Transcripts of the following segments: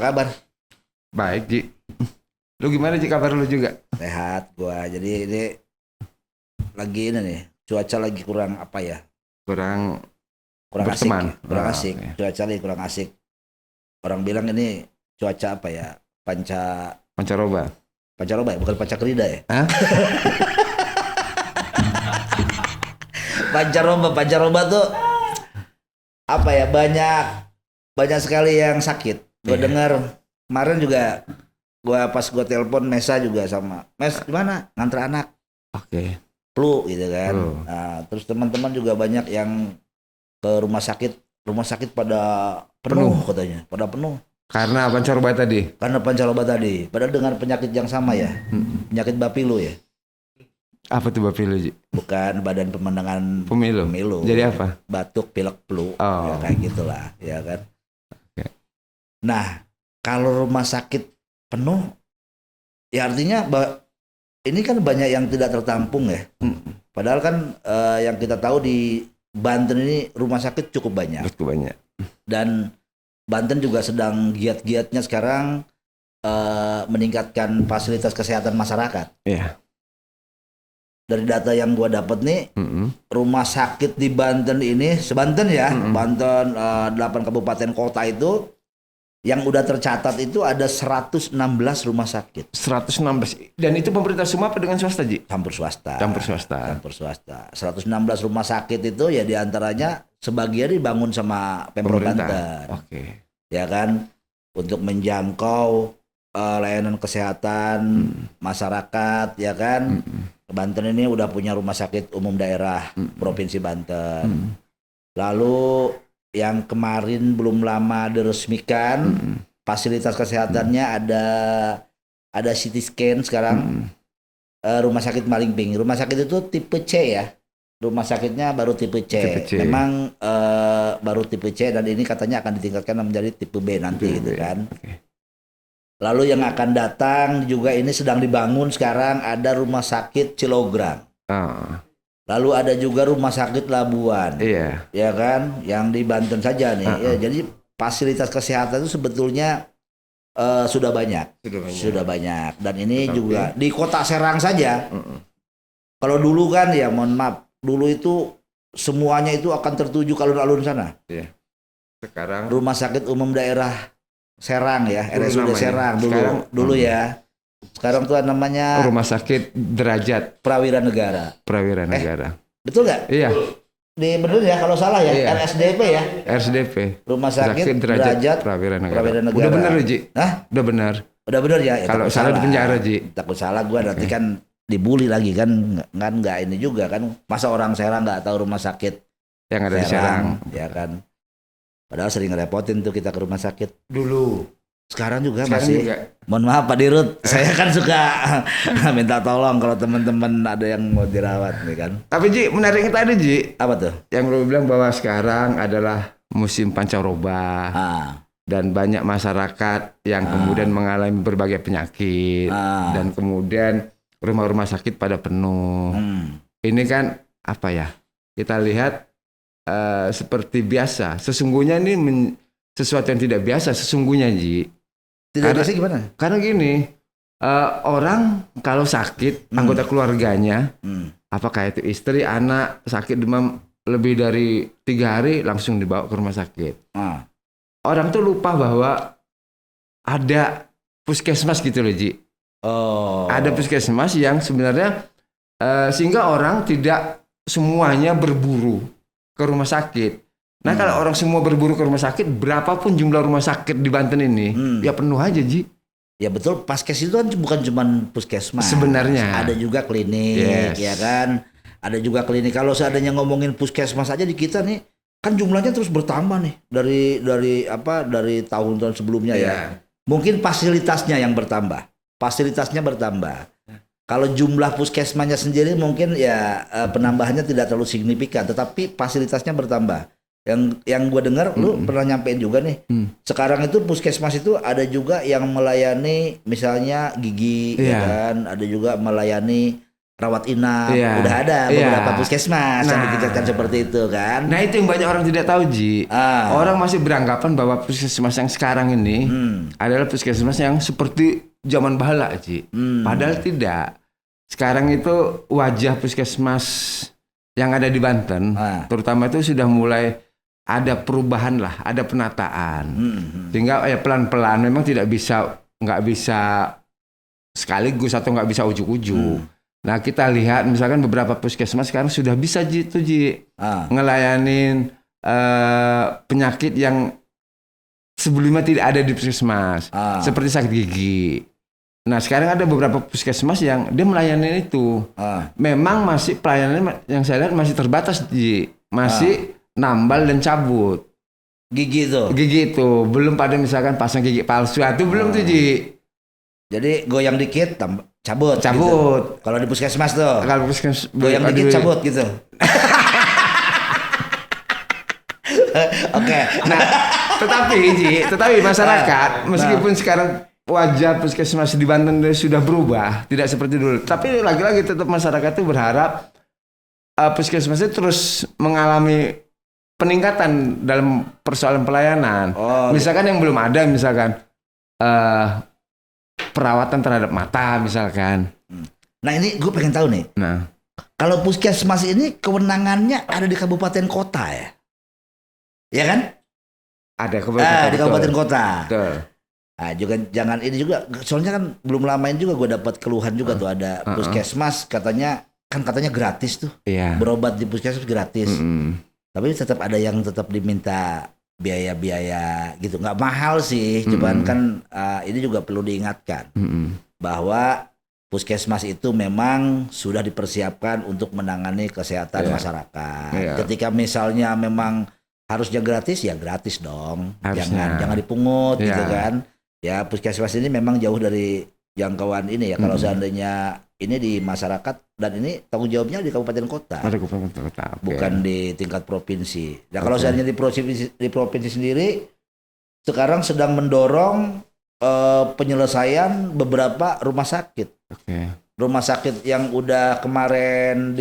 kabar? Baik, Ji. Lu gimana, Ji? Kabar lu juga? Sehat gua. Jadi ini lagi ini nih, cuaca lagi kurang apa ya? Kurang Asik. berteman. Kurang asik. Oke. Cuaca lagi kurang asik. Orang bilang ini cuaca apa ya? Pancaroba. Pancaroba ya, bukan pancakerida ya? Hah? Pancaroba tuh apa ya? Banyak sekali yang sakit. Gua Iya. dengar kemarin juga pas gua telepon Mesa juga sama. Mes gimana? Nganter anak. Oke. Flu gitu kan. Flu. Nah, terus teman-teman juga banyak yang ke rumah sakit pada penuh katanya, pada penuh Karena pancaroba tadi. karena pancaroba tadi. Padahal dengan penyakit yang sama ya, penyakit Bapilo ya, Apa tuh Bapilu, Ji? bukan Badan Pemenangan Pemilu. Pemilu. Jadi apa? Batuk, pilek, flu, Oh. ya kayak gitulah, ya kan. Oke. Nah, kalau rumah sakit penuh, ya artinya ini kan banyak yang tidak tertampung ya. Padahal kan yang kita tahu di Banten ini rumah sakit cukup banyak. Betul banyak. Dan Banten juga sedang giat-giatnya sekarang meningkatkan fasilitas kesehatan masyarakat. Iya. Dari data yang gua dapat nih, rumah sakit di Banten ini, sebanten ya, Banten 8 kabupaten kota itu yang udah tercatat itu ada 116 rumah sakit. 116. Dan itu pemerintah semua apa dengan swasta, Ji? Campur swasta. Campur swasta. Campur swasta. 116 rumah sakit itu ya diantaranya sebagian dibangun sama Pemprov Banten. Oke. Ya kan, untuk menjangkau layanan kesehatan masyarakat, ya kan. Banten ini udah punya rumah sakit umum daerah Provinsi Banten. Lalu yang kemarin belum lama diresmikan, fasilitas kesehatannya ada CT scan sekarang. Rumah sakit Malingping. Rumah sakit itu tipe C ya. Rumah sakitnya baru tipe C. Tipe C. Memang baru tipe C dan ini katanya akan ditingkatkan menjadi tipe B nanti gitu kan. Oke. Lalu yang akan datang juga ini sedang dibangun sekarang ada rumah sakit Cilograng. Ah. Lalu ada juga rumah sakit Labuan. Iya. Ya kan, yang di Banten saja nih. Ya, jadi fasilitas kesehatan itu sebetulnya sudah banyak. Sudah banyak. Dan ini Tetapi, juga di Kota Serang saja. Kalau dulu kan ya mohon maaf, dulu itu semuanya itu akan tertuju ke alun-alun sana. Iya. Sekarang Rumah sakit umum daerah Serang ya, Dulu RSUD namanya. Serang dulu. Sekarang, Dulu ya. Sekarang tuh namanya Rumah Sakit Derajat Prawira Negara. Prawira Negara. Betul nggak? Iya. Di bener ya kalau salah ya, Iya. RSDP ya. RSDP. Rumah sakit Derajat Prawira Negara. Prawira Negara. Udah bener, Ji? Hah? Udah bener. Udah bener ya? Ya Kalau takut salah di penjara, Ji. Takut salah gua nanti kan dibully lagi kan nggak ini juga kan. Masa orang Serang nggak tahu rumah sakit Yang ada di Serang. ya kan. Padahal sering ngerepotin tuh kita ke rumah sakit dulu. Sekarang juga Sekarang masih. juga. Mohon maaf Pak Dirut, saya kan suka minta tolong kalau teman-teman ada yang mau dirawat nih kan. Tapi Ji, menariknya tadi Ji, Apa tuh? yang lu bilang bahwa sekarang adalah musim pancaroba dan banyak masyarakat yang kemudian mengalami berbagai penyakit dan kemudian rumah-rumah sakit pada penuh. Ini kan apa ya? Kita lihat seperti biasa. Sesungguhnya ini sesuatu yang tidak biasa sesungguhnya Ji. Tidak biasa gimana? Karena gini, orang kalau sakit, anggota keluarganya, apakah itu istri, anak, sakit demam lebih dari 3 hari, langsung dibawa ke rumah sakit. Orang tuh lupa bahwa ada puskesmas gitu loh, Ji. Ada puskesmas yang sebenarnya, sehingga orang tidak semuanya berburu ke rumah sakit. Nah kalau orang semua berburu ke rumah sakit, berapapun jumlah rumah sakit di Banten ini, ya penuh aja Ji. Ya betul, Paskes itu kan bukan cuma puskesmas. Sebenarnya. Ada juga klinik, ya kan. Ada juga klinik. Kalau seandainya ngomongin puskesmas aja di kita nih, kan jumlahnya terus bertambah nih dari tahun-tahun sebelumnya ya. Mungkin fasilitasnya yang bertambah. Kalau jumlah puskesmasnya sendiri mungkin ya penambahannya tidak terlalu signifikan, tetapi fasilitasnya bertambah. Yang gue dengar lu pernah nyampein juga nih. Sekarang itu puskesmas itu ada juga yang melayani misalnya gigi ya kan, ada juga melayani rawat inap, Iya. udah ada Iya. beberapa puskesmas yang Nah. ditingkatkan seperti itu kan. Nah itu yang banyak orang tidak tahu Ji. Ah. Orang masih beranggapan bahwa puskesmas yang sekarang ini adalah puskesmas yang seperti zaman bahala Ji. Padahal tidak. Sekarang itu wajah puskesmas yang ada di Banten, terutama itu sudah mulai ada perubahan lah, ada penataan. Sehingga ya pelan-pelan, memang nggak bisa sekaligus atau nggak bisa ujuk-ujuk. Nah kita lihat misalkan beberapa puskesmas sekarang sudah bisa Ji ngelayanin penyakit yang sebelumnya tidak ada di puskesmas, seperti sakit gigi. Nah sekarang ada beberapa puskesmas yang dia melayani itu. Memang masih pelayanannya yang saya lihat masih terbatas Ji, masih nambal dan cabut Gigi itu. belum pada misalkan pasang gigi palsu itu belum tuh Ji. Jadi goyang dikit cabut. Gitu. Kalau di puskesmas tuh. Kalau puskesmas goyang dikit cabut gitu. Oke. Nah, tetapi masyarakat meskipun sekarang wajah puskesmas di Banten sudah berubah, tidak seperti dulu. Tapi lagi-lagi tetap masyarakat itu berharap puskesmas itu terus mengalami peningkatan dalam persoalan pelayanan. Misalkan yang belum ada, misalkan perawatan terhadap mata, misalkan. Nah ini gue pengen tahu nih. Nah, kalau puskesmas ini kewenangannya ada di kabupaten kota ya? Ya kan? ada Di kabupaten kota. Betul. Nah, juga jangan ini juga. Soalnya kan belum lama ini juga gue dapat keluhan juga tuh ada puskesmas katanya gratis tuh. Iya. Berobat di puskesmas gratis. Tapi tetap ada yang tetap diminta biaya-biaya gitu. Nggak mahal sih, cuman kan ini juga perlu diingatkan bahwa puskesmas itu memang sudah dipersiapkan untuk menangani kesehatan masyarakat. Ketika misalnya memang harusnya gratis, ya gratis dong. Jangan dipungut gitu kan. Ya puskesmas ini memang jauh dari jangkauan ini ya. Kalau seandainya ini di masyarakat dan ini tanggung jawabnya di kabupaten kota. Bukan di tingkat provinsi. Nah kalau seandainya di provinsi sendiri sekarang sedang mendorong penyelesaian beberapa rumah sakit. Rumah sakit yang udah kemarin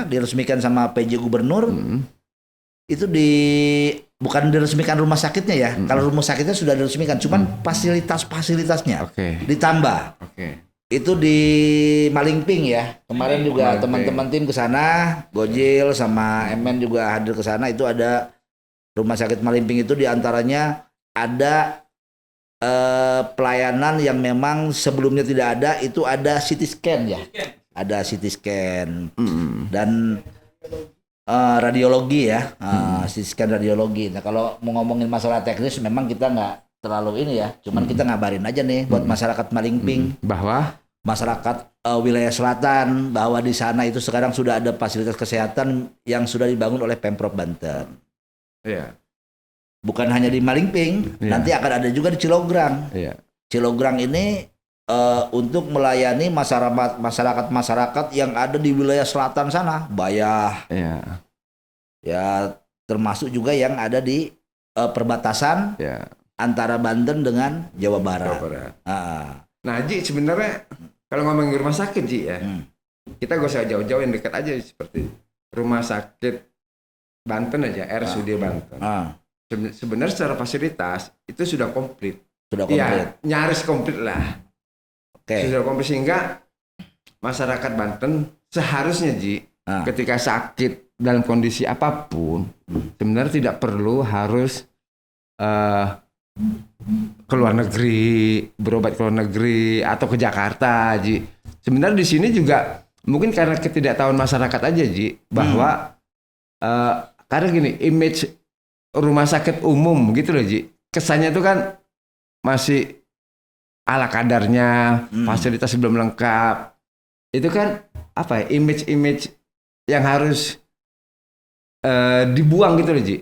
diresmikan sama PJ Gubernur itu bukan diresmikan rumah sakitnya ya. Kalau rumah sakitnya sudah diresmikan, cuman fasilitasnya ditambah. Itu di Malingping ya. Kemarin juga teman-teman tim ke sana, Gojil sama Emen juga hadir ke sana. Itu ada rumah sakit Malingping itu diantaranya ada pelayanan yang memang sebelumnya tidak ada, itu ada CT scan ya. Ada CT scan dan radiologi ya, CT scan radiologi. Nah kalau mau ngomongin masalah teknis memang kita nggak terlalu ini ya, cuman kita ngabarin aja nih buat masyarakat Malingping bahwa masyarakat wilayah selatan bahwa di sana itu sekarang sudah ada fasilitas kesehatan yang sudah dibangun oleh Pemprov Banten. Bukan hanya di Malingping, nanti akan ada juga di Cilograng. Cilograng ini untuk melayani masyarakat yang ada di wilayah selatan sana, Bayah. Ya termasuk juga yang ada di perbatasan antara Banten dengan Jawa Barat. Nah, Ji sebenarnya kalau ngomongin rumah sakit Ji ya, kita gak usah jauh-jauh, yang dekat aja seperti rumah sakit Banten aja, RSUD Banten. Sebenarnya secara fasilitas itu sudah komplit. Ya, nyaris komplit lah. Sudah komplit sehingga masyarakat Banten seharusnya Ji, ketika sakit dalam kondisi apapun, sebenarnya tidak perlu harus ke luar negeri, berobat ke luar negeri atau ke Jakarta, Ji. Sebenarnya di sini juga mungkin karena ketidaktahuan masyarakat aja, Ji, bahwa karena gini, image rumah sakit umum gitu loh, Ji. Kesannya itu kan masih ala kadarnya, fasilitas belum lengkap. Itu kan apa ya, image yang harus dibuang gitu loh, Ji.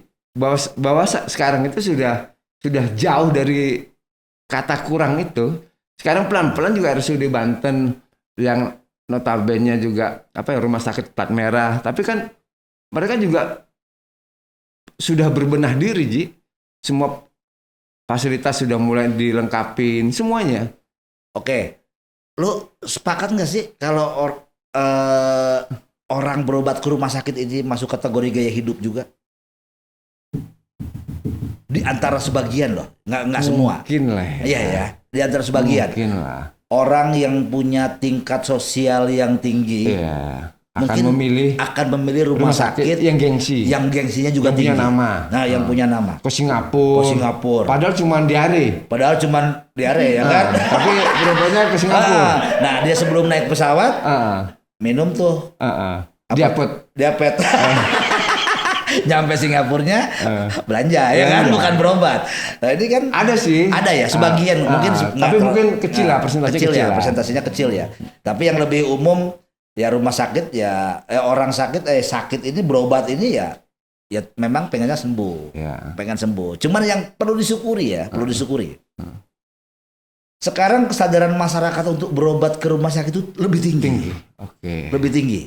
Bahwa sekarang itu sudah jauh dari kata kurang itu. Sekarang pelan-pelan juga RSUD Banten yang notabene juga rumah sakit plat merah, tapi kan mereka juga sudah berbenah diri, Ji. Semua fasilitas sudah mulai dilengkapin semuanya. Lu sepakat nggak sih kalau orang berobat ke rumah sakit ini masuk kategori gaya hidup juga? Di antara sebagian loh, nggak semua. Mungkin lah. Iya ya, di antara sebagian. Mungkin lah. Orang yang punya tingkat sosial yang tinggi, akan memilih rumah sakit yang gengsi, yang gengsinya juga tinggi. Punya nama. Nah, yang punya nama. Ke Singapura. Padahal cuma diare ya kan. Tapi berobatnya ke Singapura. Nah, dia sebelum naik pesawat minum tuh. Diapet. Nyampe Singapurnya belanja ya kan, bukan berobat. Nah, ini kan ada ya sebagian mungkin kecil lah, presentasinya kecil ya. Tapi yang lebih umum ya rumah sakit ya orang sakit ini berobat ini ya memang pengennya sembuh. Pengen sembuh. Cuman yang perlu disyukuri. Sekarang kesadaran masyarakat untuk berobat ke rumah sakit itu lebih tinggi. Lebih tinggi.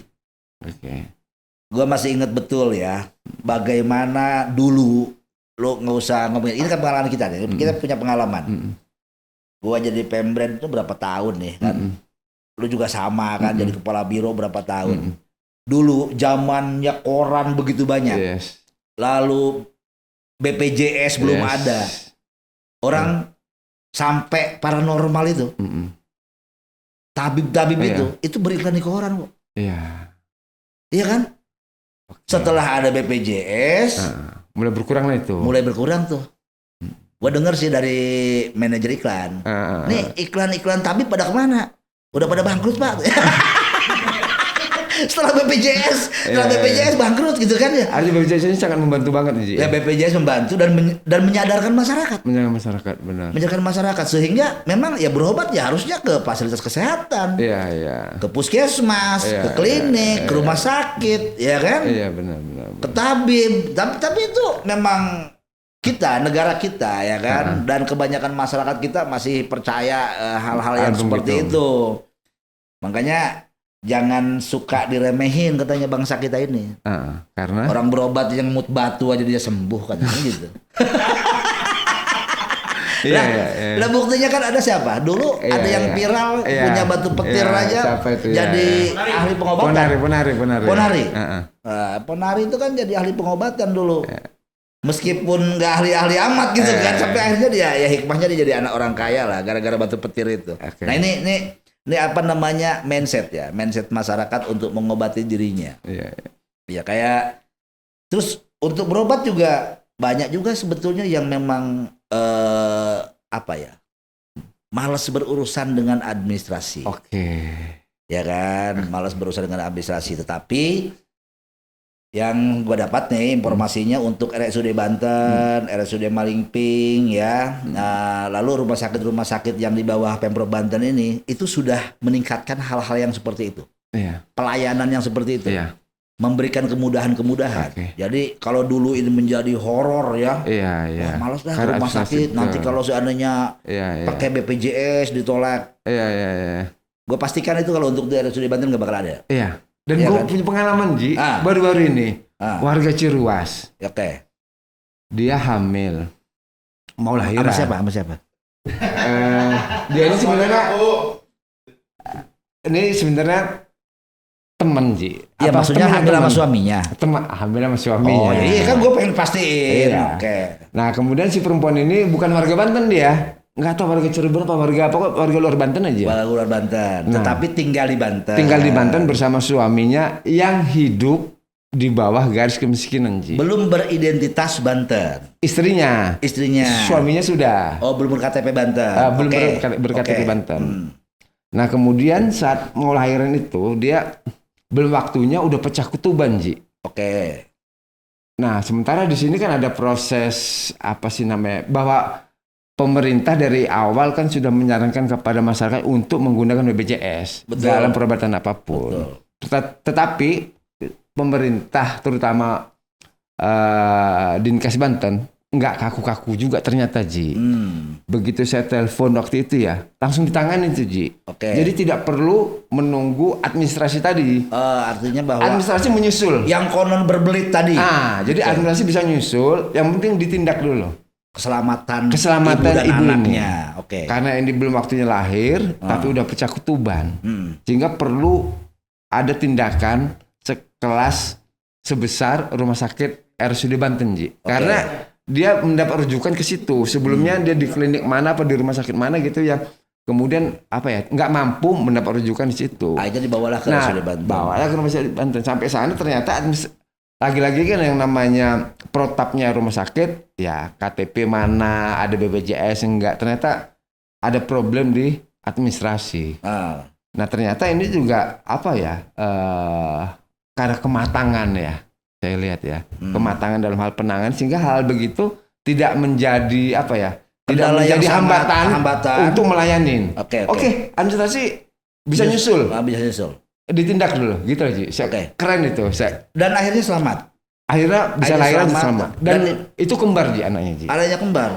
Gue masih ingat betul ya, bagaimana dulu, lo nggak usah ngomongin, ini kan pengalaman kita nih, kita punya pengalaman. Gue jadi Pembrand itu berapa tahun nih kan, lo juga sama kan, jadi kepala biro berapa tahun. Dulu zamannya koran begitu banyak, lalu BPJS belum ada, orang sampai paranormal itu, tabib-tabib itu beriklan di koran kok. Iya kan? Setelah ada BPJS mulai berkurang lah itu. Mulai berkurang tuh. Gue denger sih dari manajer iklan. Nih iklan-iklan tabib pada kemana? Udah pada bangkrut Pak. Setelah BPJS bangkrut gitu kan ya. Artinya BPJS ini sangat membantu banget nih. Ya BPJS membantu dan menyadarkan masyarakat. Benar. Menyadarkan masyarakat sehingga memang ya berobat ya harusnya ke fasilitas kesehatan. Ke puskesmas, ke klinik, ke rumah sakit, ya kan? Iya benar. Ke tabib. Tapi itu memang negara kita ya kan, dan kebanyakan masyarakat kita masih percaya hal-hal yang seperti itu. Makanya jangan suka diremehin katanya bangsa kita ini. Karena orang berobat yang mut batu aja dia sembuh katanya gitu. Lah buktinya kan ada siapa? Dulu ada yang viral punya batu petir aja jadi ahli pengobatan. Ponari itu kan jadi ahli pengobatan dulu. Meskipun nggak ahli-ahli amat gitu kan, sampai akhirnya dia ya hikmahnya dia jadi anak orang kaya lah gara-gara batu petir itu. Nah ini apa namanya mindset masyarakat untuk mengobati dirinya. Ya kayak terus untuk berobat juga banyak juga sebetulnya yang memang malas berurusan dengan administrasi. Ya kan, malas berurusan dengan administrasi. Tetapi yang gue dapat nih informasinya untuk RSUD Banten, RSUD Malingping ya, lalu rumah sakit yang di bawah Pemprov Banten ini itu sudah meningkatkan hal-hal yang seperti itu, pelayanan yang seperti itu, memberikan kemudahan. Jadi kalau dulu ini menjadi horor ya, malas dah ke rumah sakit, nanti kalau seandainya pakai BPJS ditolak, gue pastikan itu kalau untuk di RSUD Banten nggak bakal ada. Dan gue punya pengalaman Ji, baru-baru ini warga Ciruas. Dia hamil, mau lahiran. Sama siapa? Dia ini sebenarnya temen Ji. Iya maksudnya hamil sama suaminya. Hamil sama suaminya. Oh iya kan gue pengen pastiin. Nah kemudian si perempuan ini bukan warga Banten dia. Nggak tahu warga Cirebon apa warga luar Banten aja. Warga luar Banten. Tetapi tinggal di Banten. Tinggal di Banten bersama suaminya yang hidup di bawah garis kemiskinan Ji. Belum beridentitas Banten. Istrinya. Suaminya sudah. Oh belum berKTP Banten. Belum berKTP Banten. Nah kemudian saat mau lahiran itu dia belum waktunya udah pecah ketuban Ji. Nah sementara di sini kan ada proses bahwa pemerintah dari awal kan sudah menyarankan kepada masyarakat untuk menggunakan BPJS dalam perobatan apapun. Tetapi pemerintah terutama Dinkes Banten nggak kaku-kaku juga ternyata Ji. Begitu saya telepon waktu itu ya langsung ditangani itu Ji. Jadi tidak perlu menunggu administrasi tadi. Artinya bahwa administrasi menyusul. Yang konon berbelit tadi. Jadi administrasi bisa nyusul. Yang penting ditindak dulu. Keselamatan ibu dan anaknya. Oke. Karena ini belum waktunya lahir, tapi udah pecah ketuban. Sehingga perlu ada tindakan sekelas sebesar rumah sakit RSUD Banten, Ji. Karena dia mendapat rujukan ke situ. Sebelumnya dia di klinik mana apa di rumah sakit mana gitu yang kemudian nggak mampu mendapat rujukan di situ. Akhirnya dibawalah ke RSUD Banten. Bawalah ke rumah sakit Banten. Sampai sana ternyata lagi-lagi kan yang namanya protapnya rumah sakit, ya KTP mana, ada BPJS enggak. Ternyata ada problem di administrasi. Nah ternyata ini juga karena kematangan ya, saya lihat ya, kematangan dalam hal penanganan sehingga hal begitu tidak menjadi tidak menjadi hambatan untuk melayani. Oke, administrasi bisa nyusul. Bisa nyusul. Ditindak dulu, gitu aja. Keren itu. Dan akhirnya selamat. Akhirnya bisa lahiran selamat. Dan itu kembar Ji anaknya Ji. Anaknya kembar.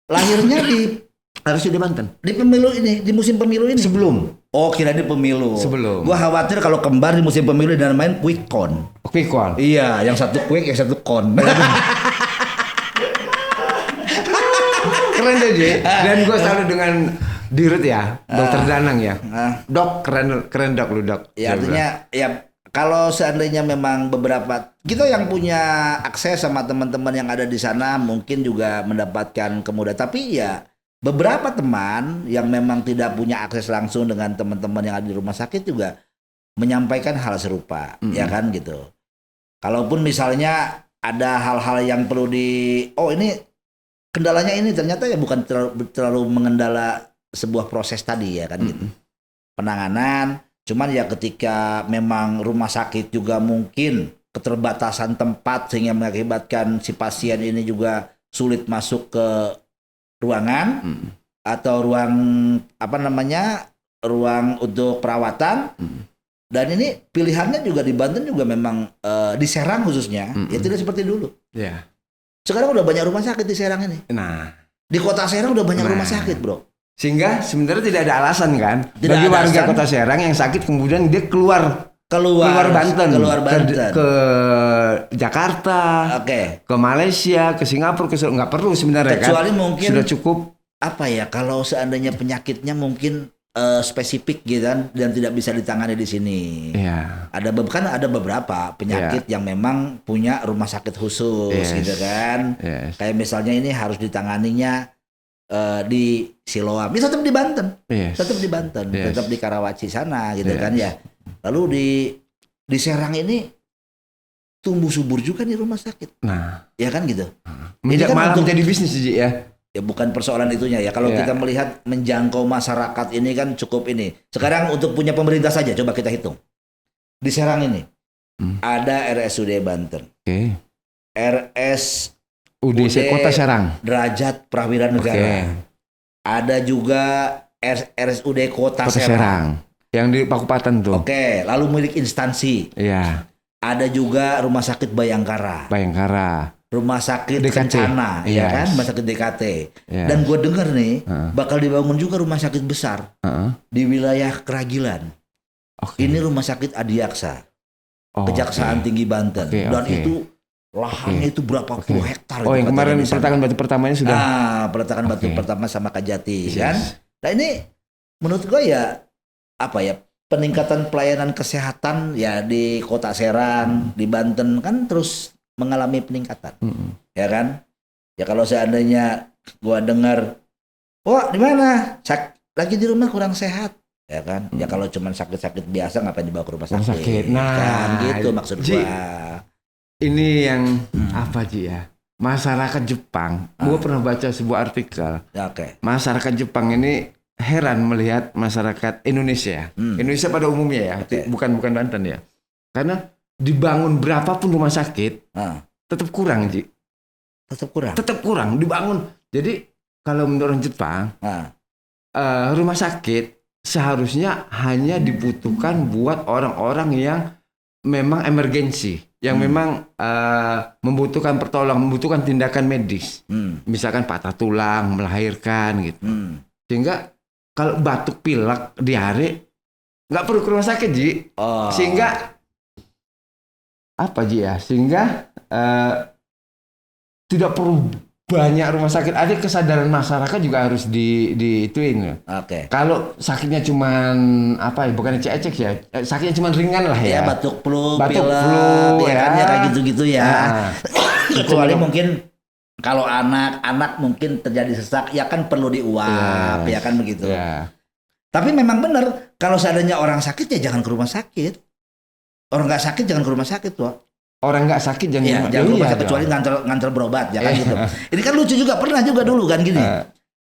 Lahirnya di RSUD Banten. Di pemilu ini, di musim pemilu ini. Sebelum. Oh, kira di pemilu. Sebelum. Gua khawatir kalau kembar di musim pemilu dan main quick con. Quick con. Iya, yang satu quick, yang satu con. Keren deh Ji. Dan gue selalu dengan Dirut ya, Dokter Danang ya. Dok, keren dok lu dok. Ya artinya ya kalau seandainya memang beberapa kita yang punya akses sama teman-teman yang ada di sana mungkin juga mendapatkan kemudahan. Tapi ya beberapa teman yang memang tidak punya akses langsung dengan teman-teman yang ada di rumah sakit juga menyampaikan hal serupa, ya kan gitu. Kalaupun misalnya ada hal-hal yang perlu ini kendalanya ini ternyata ya bukan terlalu mengendala sebuah proses tadi ya kan gitu. Penanganan, cuman ya ketika memang rumah sakit juga mungkin keterbatasan tempat sehingga mengakibatkan si pasien ini juga sulit masuk ke ruangan atau ruang ruang untuk perawatan. Dan ini pilihannya juga di Banten juga memang di Serang khususnya ya tidak seperti dulu. Yeah. Sekarang udah banyak rumah sakit di Serang ini. Nah, di kota Serang udah banyak rumah sakit, Bro. Sehingga sebenarnya tidak ada alasan kan tidak bagi warga alasan. Kota Serang yang sakit kemudian dia keluar Banten, ke Jakarta, ke Malaysia, ke Singapura, nggak perlu sebenarnya. Kecuali kan mungkin sudah cukup kalau seandainya penyakitnya mungkin spesifik gitu kan dan tidak bisa ditangani di sini. Yeah. Ada beberapa penyakit yang memang punya rumah sakit khusus gitu kan. Kayak misalnya ini harus ditanganinya di Siloam, ini tetap di Banten, tetap di Karawaci sana gitu kan ya. Lalu di Serang ini tumbuh subur juga nih rumah sakit. Nah, ya kan gitu. Ini kan malah menjadi bisnis Ji ya. Ya bukan persoalan itunya ya. Kalau kita melihat menjangkau masyarakat ini kan cukup ini. Sekarang untuk punya pemerintah saja coba kita hitung. Di Serang ini ada RSUD Banten. UDC Kota Serang. Derajat Prawira Negara. Ada juga RSUD Kota Serang. Yang di Pakupaten tuh. Lalu milik instansi. Iya. Ada juga Rumah Sakit Bayangkara. Rumah Sakit Kencana, ya kan? Rumah Sakit DKT. Dan gue dengar nih, bakal dibangun juga rumah sakit besar di wilayah Keragilan. Ini Rumah Sakit Adiaksa. Kejaksaan Tinggi Banten. Dan itu lahannya itu berapa puluh hektar. Yang kemarin peletakan batu pertamanya sudah. Peletakan batu pertama sama Kajati, kan? Nah ini menurut gue ya peningkatan pelayanan kesehatan ya di Kota Serang, di Banten kan terus mengalami peningkatan, ya kan? Ya kalau seandainya gue dengar, di mana? Lagi di rumah kurang sehat, ya kan? Ya kalau cuma sakit-sakit biasa ngapain dibawa ke rumah sakit? Nah, kan gitu maksud gue. Ini yang Ji ya? Masyarakat Jepang, gue pernah baca sebuah artikel. Masyarakat Jepang ini heran melihat masyarakat Indonesia, Indonesia pada umumnya ya, bukan Banten ya, karena dibangun berapapun rumah sakit, tetap kurang Ji. Tetap kurang dibangun. Jadi kalau menurut Jepang, rumah sakit seharusnya hanya dibutuhkan buat orang-orang yang memang emergensi, yang memang membutuhkan pertolongan, membutuhkan tindakan medis, misalkan patah tulang, melahirkan gitu. Sehingga kalau batuk, pilek, diare nggak perlu ke rumah sakit Ji. Sehingga Ji ya? Sehingga tidak perlu banyak rumah sakit, ada kesadaran masyarakat juga harus ituin. Oke. Kalau sakitnya cuman apa ya, bukan ecek-ecek ya, sakitnya cuman ringan lah ya. Ya batuk flu, Batuk pilek, flu, ya kan ya kayak gitu-gitu ya. Nah, Kecuali mungkin kalau anak mungkin terjadi sesak, ya kan perlu diuap, ya kan begitu. Ya. Tapi memang benar, kalau seandainya orang sakit ya jangan ke rumah sakit. Orang nggak sakit jangan ke rumah sakit, Wak. Orang nggak sakit jangan Iya, jangan ke rumah sakit kecuali nganter berobat, ya kan gitu. Ini kan lucu juga, pernah juga dulu kan gini.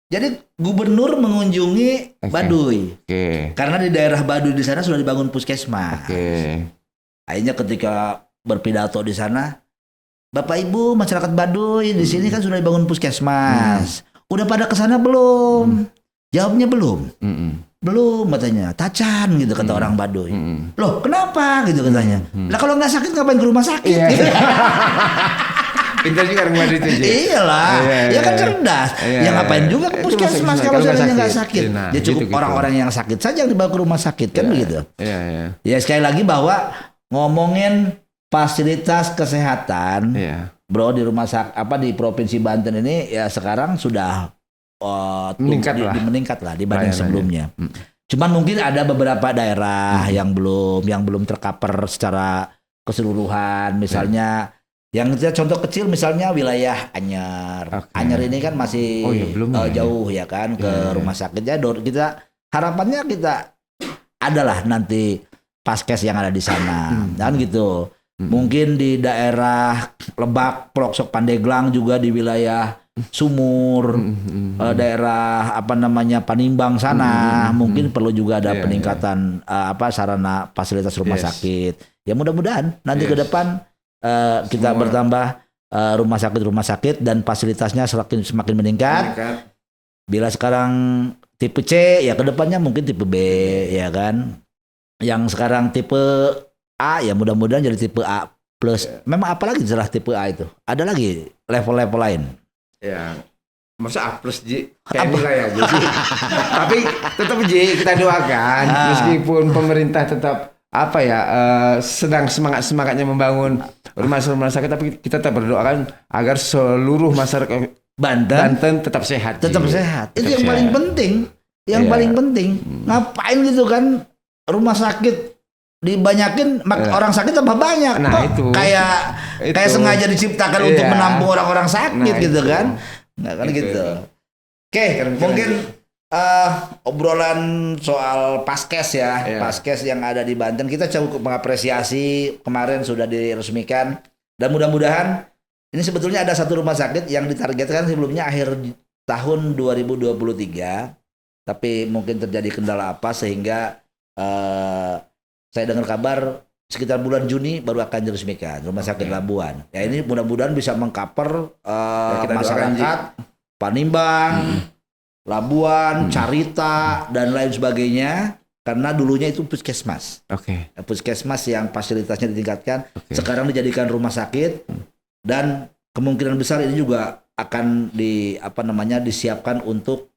Jadi gubernur mengunjungi Baduy. Karena di daerah Baduy di sana sudah dibangun puskesmas. Akhirnya ketika berpidato di sana, Bapak Ibu masyarakat Baduy di sini kan sudah dibangun puskesmas. Udah pada ke sana belum? Jawabnya belum. Belum katanya, tacan gitu kata orang Baduy. Loh kenapa gitu katanya. Lah kalau nggak sakit ngapain ke rumah sakit? Gitu. Pintar juga orang Baduy itu. Iyalah, ya kan cerdas. Ya ngapain juga ke puskesmas kalau seandainya nggak sakit. Ya cukup orang-orang yang sakit saja yang dibawa ke rumah sakit kan begitu. Ya sekali lagi bahwa ngomongin fasilitas kesehatan, bro di rumah sakit di Provinsi Banten ini ya sekarang sudah meningkat lah dibanding sebelumnya. Cuman mungkin ada beberapa daerah yang belum tercover secara keseluruhan. Misalnya yang kita contoh kecil misalnya wilayah Anyer. Anyer ini kan masih jauh ya kan ke rumah sakitnya. Kita harapannya kita adalah nanti paskes yang ada di sana. Dan gitu. Mungkin di daerah Lebak, Pelosok Pandeglang juga di wilayah Sumur, daerah Panimbang sana mungkin perlu juga ada peningkatan sarana fasilitas rumah sakit. Ya mudah-mudahan nanti ke depan kita bertambah rumah sakit dan fasilitasnya semakin meningkat. Bila sekarang tipe C ya ke depannya mungkin tipe B ya kan. Yang sekarang tipe A ya mudah-mudahan jadi tipe A plus. Memang apalagi setelah tipe A itu? Ada lagi level-level lain. Ya, masa A plus Ji kayak nilai ya Ji. Tapi tetap Ji kita doakan meskipun pemerintah tetap sedang semangatnya membangun rumah sakit, tapi kita tetap berdoakan agar seluruh masyarakat Banten tetap sehat. Tetap sehat. Itu yang paling penting. Yang paling penting. Ngapain gitu kan rumah sakit dibanyakin orang sakit tambah banyak. Nah, itu. Kayak sengaja diciptakan untuk menampung orang-orang sakit gitu kan. Nggak kan gitu. Oke, mungkin obrolan soal paskes ya. Paskes yang ada di Banten kita cukup mengapresiasi kemarin sudah diresmikan dan mudah-mudahan ini sebetulnya ada satu rumah sakit yang ditargetkan sebelumnya akhir tahun 2023 tapi mungkin terjadi kendala apa sehingga saya dengar kabar sekitar bulan Juni baru akan diresmikan rumah sakit Labuan. Ya ini mudah-mudahan bisa mengcover masyarakat Panimbang, Labuan, Carita dan lain sebagainya karena dulunya itu puskesmas. Puskesmas yang fasilitasnya ditingkatkan sekarang dijadikan rumah sakit dan kemungkinan besar ini juga akan disiapkan untuk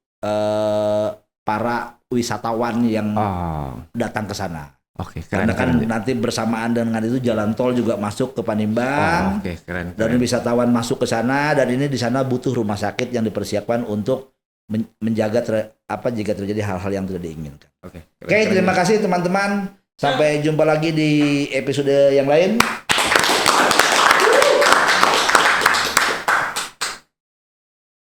para wisatawan yang datang ke sana. Karena kan nanti bersamaan dengan itu jalan tol juga masuk ke Panimbang. Keren. Dan wisatawan masuk ke sana dan ini di sana butuh rumah sakit yang dipersiapkan untuk menjaga jika terjadi hal-hal yang tidak diinginkan. Oke, terima kasih teman-teman. Sampai jumpa lagi di episode yang lain.